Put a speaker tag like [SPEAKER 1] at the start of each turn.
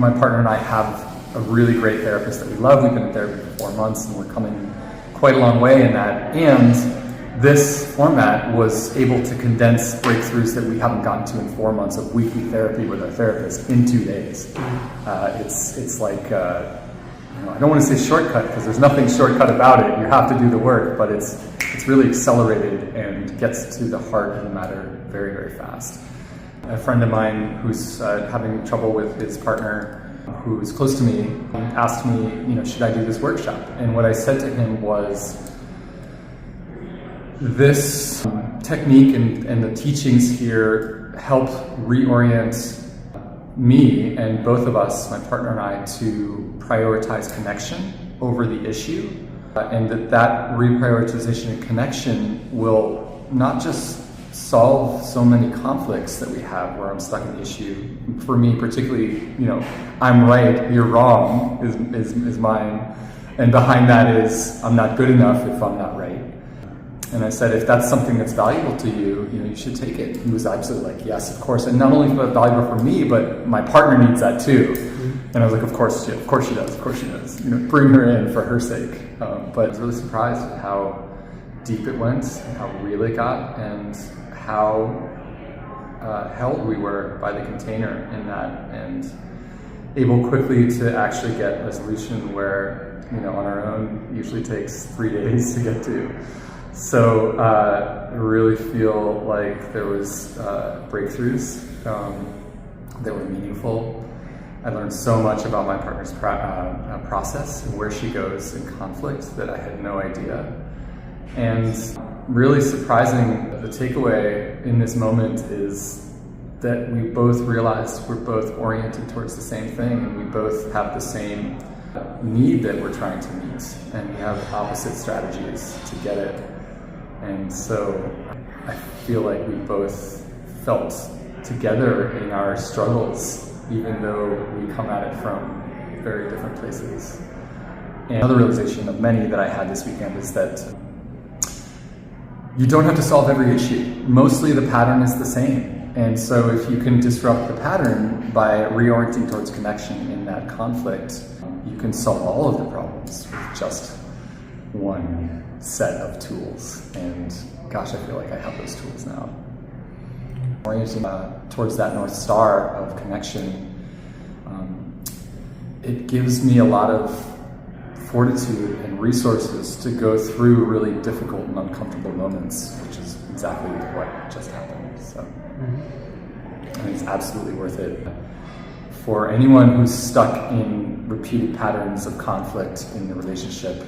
[SPEAKER 1] my partner and I have a really great therapist that we love. We've been in therapy for 4 months and we're coming quite a long way in that. And this format was able to condense breakthroughs that we haven't gotten to in 4 months of weekly therapy with our therapist in 2 days. It's like, I don't want to say shortcut because there's nothing shortcut about it. You have to do the work, but it's really accelerated and gets to the heart of the matter very, very fast. A friend of mine who's having trouble with his partner, who's close to me, asked me, should I do this workshop? And what I said to him was, this technique and the teachings here help reorient me and both of us, my partner and I, to prioritize connection over the issue, and that reprioritization and connection will not just solve so many conflicts that we have where I'm stuck in the issue. For me particularly, I'm right, you're wrong is mine, and behind that is I'm not good enough if I'm not right. And I said, if that's something that's valuable to you, you should take it. He was absolutely like, yes, of course. And not only is it valuable for me, but my partner needs that too. And I was like, of course she does. Bring her in for her sake. But I was really surprised at how deep it went, how real it got, and how held we were by the container in that, and able quickly to actually get resolution where, on our own, usually takes 3 days to get to. So I really feel like there was breakthroughs that were meaningful. I learned so much about my partner's process and where she goes in conflict that I had no idea. And really surprising, the takeaway in this moment is that we both realized we're both oriented towards the same thing, and we both have the same need that we're trying to meet, and we have opposite strategies to get it. And so I feel like we both felt together in our struggles, even though we come at it from very different places. And another realization of many that I had this weekend is that you don't have to solve every issue. Mostly the pattern is the same. And so if you can disrupt the pattern by reorienting towards connection in that conflict, you can solve all of the problems with just one set of tools. And gosh, I feel like I have those tools now. Orienting towards that North Star of connection, it gives me a lot of fortitude and resources to go through really difficult and uncomfortable moments, which is exactly what just happened. So I think it's absolutely worth it. For anyone who's stuck in repeated patterns of conflict in the relationship,